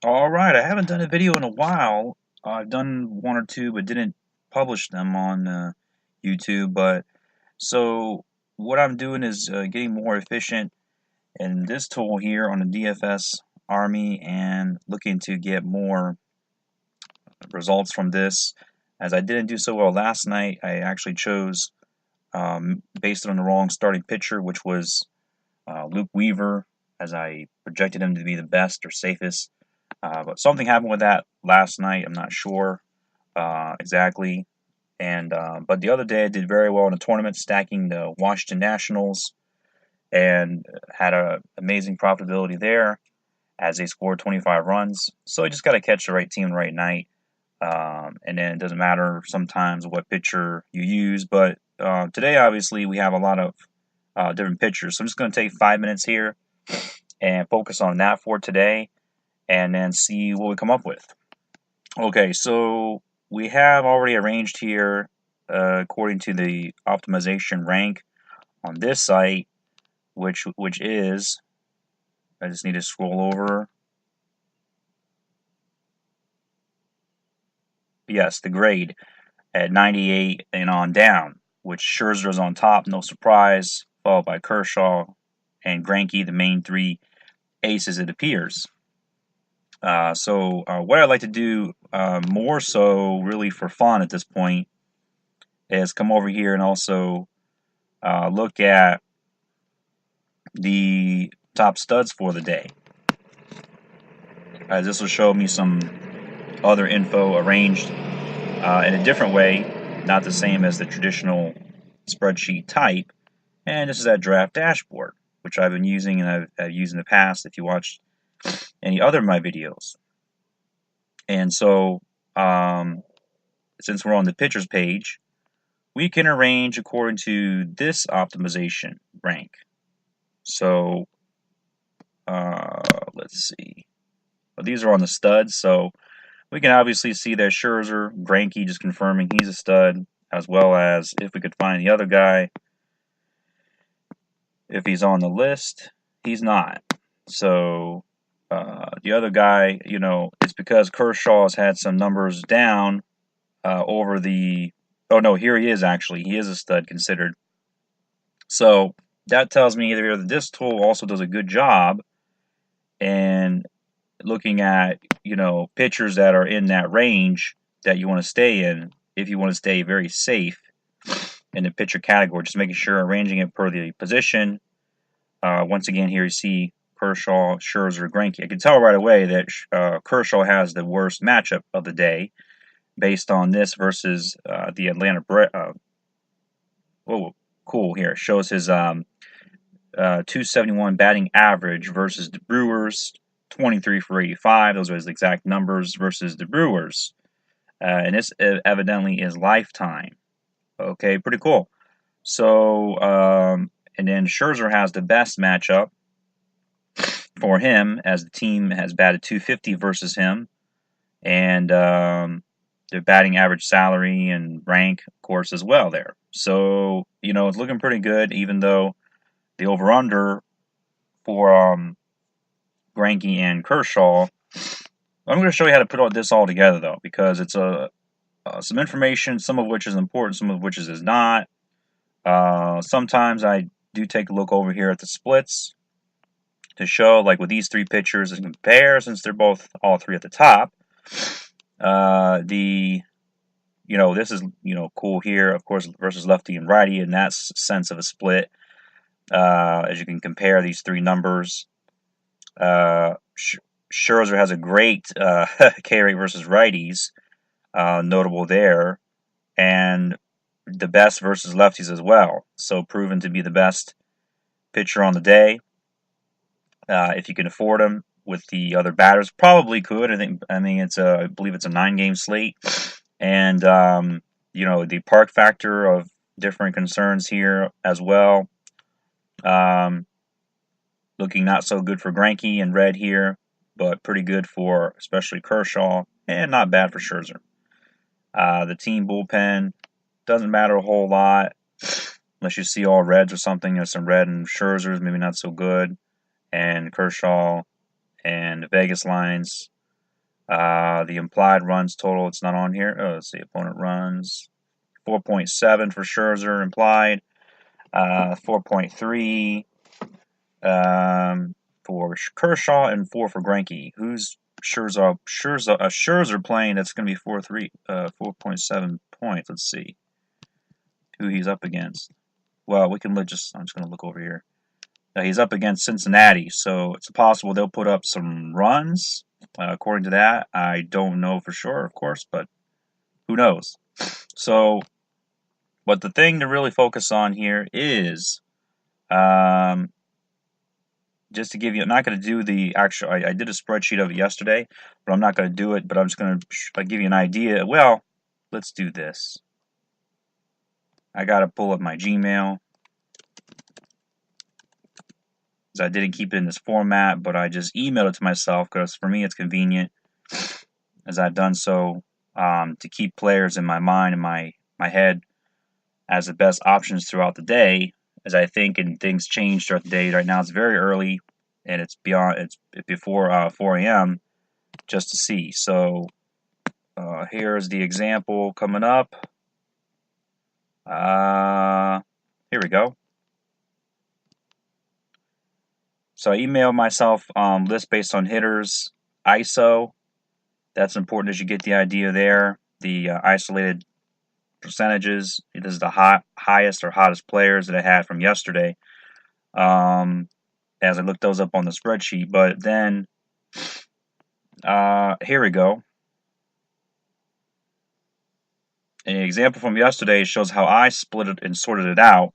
Alright, I haven't done a video in a while. I've done one or two, but didn't publish them on YouTube. But so what I'm doing is getting more efficient in this tool here on the DFS Army and looking to get more results from this. As I didn't do so well last night, I actually chose, based on the wrong starting pitcher, which was Luke Weaver, as I projected him to be the best or safest. But something happened with that last night. I'm not sure exactly. And but the other day I did very well in a tournament, stacking the Washington Nationals, and had a amazing profitability there as they scored 25 runs. So you just got to catch the right team the right night. And then it doesn't matter sometimes what pitcher you use. But today, obviously, we have a lot of different pitchers. So I'm just going to take 5 minutes here and focus on that for today, and then see what we come up with. Okay, so we have already arranged here, according to the optimization rank on this site, which is, I just need to scroll over. Yes, the grade at 98 and on down, which Scherzer's on top, no surprise, followed by Kershaw and Greinke, the main three aces, it appears. So what I'd like to do, more so really for fun at this point, is come over here and also look at the top studs for the day. This will show me some other info arranged in a different way, not the same as the traditional spreadsheet type. And this is that draft dashboard, which I've been using and I've used in the past if you watched any other of my videos. And so, since we're on the pitchers page, we can arrange according to this optimization rank. So, let's see. Well, these are on the studs, so we can obviously see that Scherzer, Greinke just confirming he's a stud, as well as if we could find the other guy, if he's on the list, he's not. So the other guy, it's because Kershaw has had some numbers down over the. Oh no, here he is actually. He is a stud considered. So that tells me either that this tool also does a good job in looking at pitchers that are in that range that you want to stay in if you want to stay very safe in the pitcher category, just making sure arranging it per the position. Once again, here you see Kershaw, Scherzer, Greinke. I can tell right away that Kershaw has the worst matchup of the day based on this versus the Atlanta oh, cool here. It shows his 271 batting average versus the Brewers, 23 for 85. Those are his exact numbers versus the Brewers. And this evidently is lifetime. Okay, pretty cool. So, and then Scherzer has the best matchup for him, as the team has batted 250 versus him, and their batting average, salary, and rank, of course, as well there. So it's looking pretty good, even though the over/under for Greinke and Kershaw. I'm going to show you how to put all this all together, though, because it's some information, some of which is important, some of which is not. Sometimes I do take a look over here at the splits to show, like with these three pitchers and compare, since they're all three at the top. This is cool here, of course, versus lefty and righty in that sense of a split. As you can compare these three numbers, Scherzer has a great K rate versus righties, notable there, and the best versus lefties as well. So proven to be the best pitcher on the day. If you can afford him with the other batters, probably could. I believe it's a 9-game slate, and the park factor of different concerns here as well. Looking not so good for Greinke in red here, but pretty good for especially Kershaw, and not bad for Scherzer. The team bullpen doesn't matter a whole lot unless you see all reds or something. There's some red and Scherzer's maybe not so good, and Kershaw and the Vegas lines The implied runs total, it's not on here. Oh, let's see, opponent runs 4.7 for Scherzer implied, 4.3 for Kershaw, and 4 for Greinke. Who's Scherzer playing that's going to be 4.7 points. Let's see who he's up against. Well, we can I'm just going to look over here. He's up against Cincinnati, so it's possible they'll put up some runs. According to that, I don't know for sure, of course, but who knows? So, but the thing to really focus on here is, just to give you, I'm not going to do the actual, I did a spreadsheet of it yesterday, but I'm not going to do it, but I'm just going to give you an idea. Well, let's do this. I got to pull up my Gmail, because I didn't keep it in this format, but I just emailed it to myself, because for me it's convenient, as I've done so, to keep players in my mind and my head as the best options throughout the day, as I think and things change throughout the day. Right now it's very early, and it's before 4 a.m. just to see. So here's the example coming up. Here we go. So I emailed myself list based on hitters, ISO. That's important as you get the idea there. The isolated percentages. This is the highest or hottest players that I had from yesterday. As I looked those up on the spreadsheet. But then, here we go. An example from yesterday shows how I split it and sorted it out.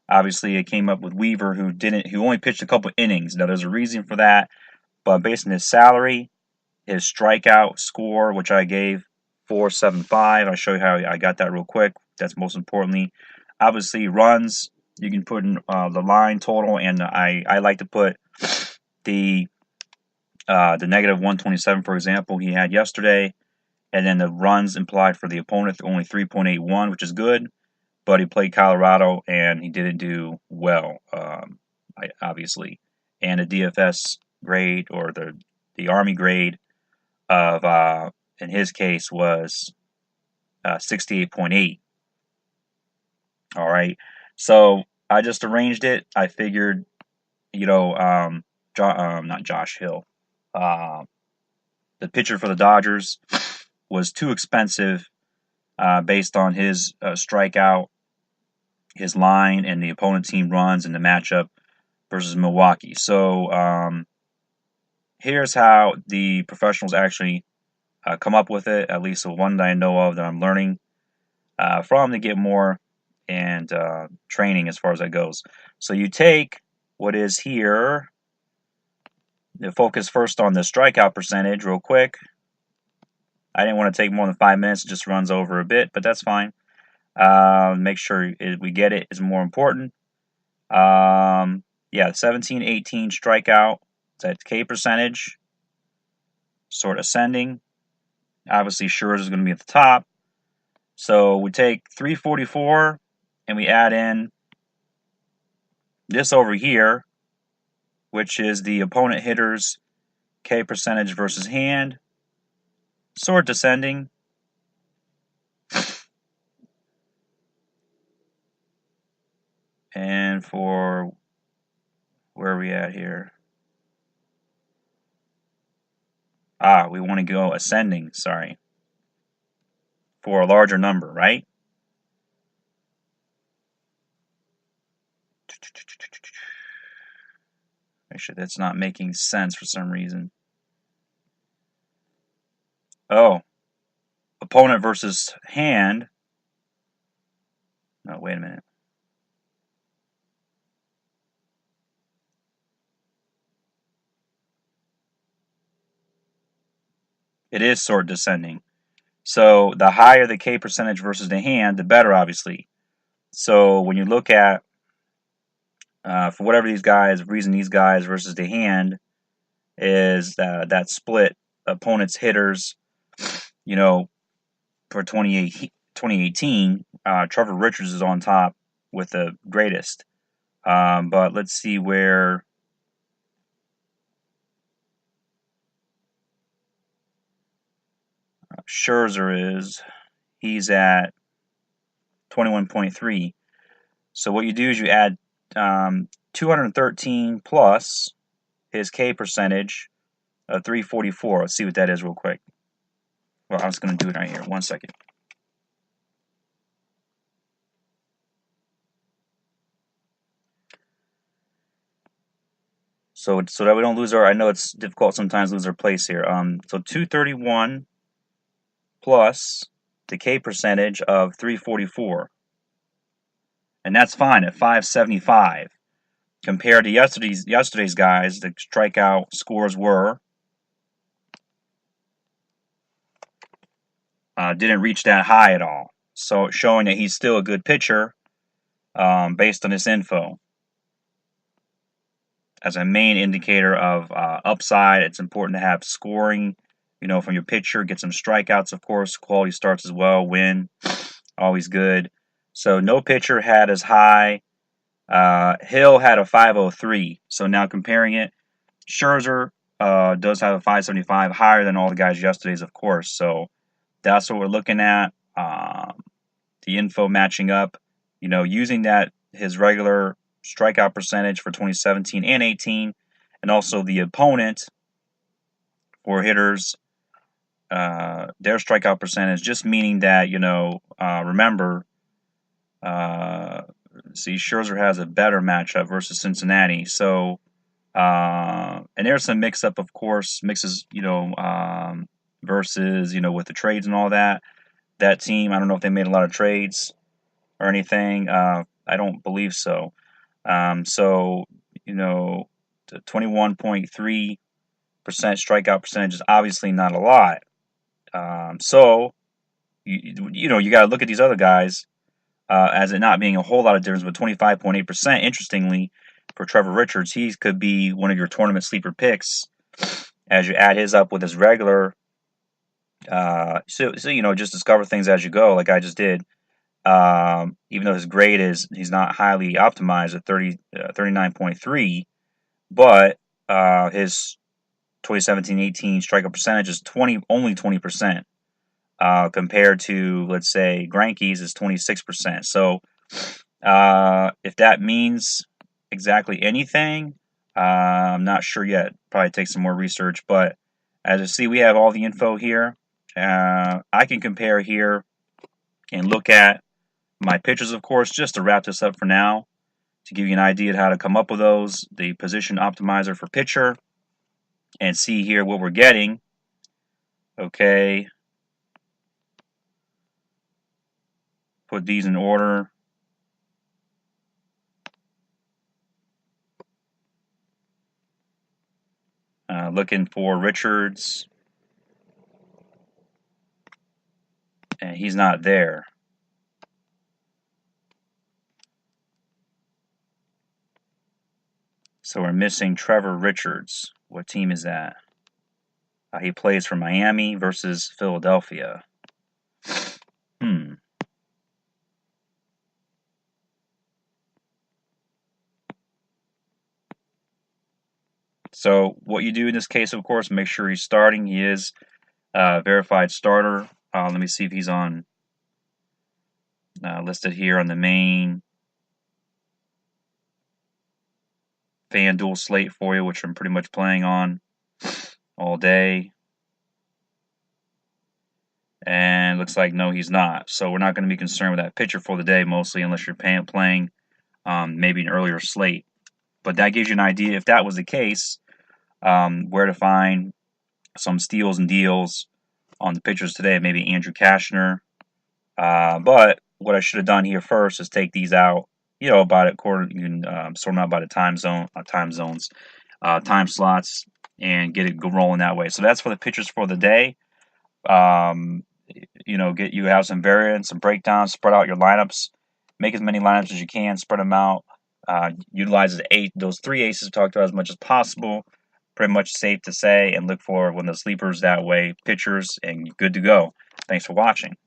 Obviously, it came up with Weaver, who only pitched a couple innings. Now, there's a reason for that, but based on his salary, his strikeout score, which I gave 4.75. I'll show you how I got that real quick. That's most importantly. Obviously, runs, you can put in the line total, and I like to put the negative 127, for example, he had yesterday, and then the runs implied for the opponent, only 3.81, which is good, but he played Colorado, and he didn't do well, obviously. And the DFS grade, or the Army grade of, in his case, was 68.8. All right. So I just arranged it. I figured, not Josh Hill, the pitcher for the Dodgers, was too expensive based on his strikeout, his line, and the opponent team runs in the matchup versus Milwaukee. So here's how the professionals actually come up with it, at least the one that I know of that I'm learning from to get more and training as far as that goes. So you take what is here, focus first on the strikeout percentage real quick. I didn't want to take more than 5 minutes, it just runs over a bit, but that's fine. Make sure we get it is more important. Yeah, 17, 18 strikeout, that's K percentage, sort of ascending. Obviously, Scherzer is going to be at the top. So we take 344 and we add in this over here, which is the opponent hitter's K percentage versus hand, sort of descending. And for where are we at here? We want to go ascending, sorry, for a larger number, right? Make sure that's not making sense for some reason. Oh, opponent versus hand. No, wait a minute. It is sort of descending. So the higher the K percentage versus the hand, the better, obviously. So when you look at, for whatever reason these guys versus the hand is that split opponent's hitters, for 2018, Trevor Richards is on top with the greatest. But let's see where. Scherzer is. He's at 21.3. So what you do is you add 213 plus his K percentage of 344. Let's see what that is real quick. Well, I was going to do it right here. 1 second. So that we don't lose our, I know it's difficult sometimes to lose our place here. So 231 plus the K percentage of 344. And that's fine at 575. Compared to yesterday's guys, the strikeout scores were didn't reach that high at all. So showing that he's still a good pitcher based on this info. As a main indicator of upside, it's important to have scoring, from your pitcher. Get some strikeouts, of course. Quality starts as well. Win, always good. So no pitcher had as high. Hill had a 503. So now comparing it, Scherzer does have a 575, higher than all the guys yesterday's, of course. So that's what we're looking at. The info matching up, using that his regular strikeout percentage for 2017 and 18, and also the opponent for hitters, their strikeout percentage, just meaning that, remember, see, Scherzer has a better matchup versus Cincinnati. So, and there's some mix-up, of course, mixes, versus, with the trades and all that. That team, I don't know if they made a lot of trades or anything. I don't believe so. So, the 21.3% strikeout percentage is obviously not a lot. So, you got to look at these other guys as it not being a whole lot of difference, but 25.8%. Interestingly, for Trevor Richards, he could be one of your tournament sleeper picks as you add his up with his regular. So just discover things as you go, like I just did. Even though his grade he's not highly optimized at 39.3, but his 2017-18 strikeout percentage is only 20%, compared to, let's say, Greinke's is 26%. So if that means exactly anything, I'm not sure yet. Probably take some more research, but as you see, we have all the info here. I can compare here and look at my pitchers, of course, just to wrap this up for now, to give you an idea of how to come up with those, the position optimizer for pitcher, and see here what we're getting. Okay. Put these in order. Looking for Richards, and he's not there. So we're missing Trevor Richards. What team is that? He plays for Miami versus Philadelphia. So what you do in this case, of course, make sure he's starting. He is a verified starter. Let me see if he's on listed here on the main FanDuel slate for you, which I'm pretty much playing on all day. And looks like no, he's not. So we're not going to be concerned with that pitcher for the day, mostly, unless you're playing maybe an earlier slate. But that gives you an idea, if that was the case, where to find some steals and deals on the pitchers today. Maybe Andrew Cashner. But what I should have done here first is take these out, about a quarter. You can sort them out by the time zones, time slots, and get it rolling that way. So that's for the pitchers for the day. You have some variance, some breakdowns, spread out your lineups, make as many lineups as you can, spread them out. Utilize those three aces we talked about as much as possible. Pretty much safe to say, and look for when the sleepers that way, pitchers, and good to go. Thanks for watching.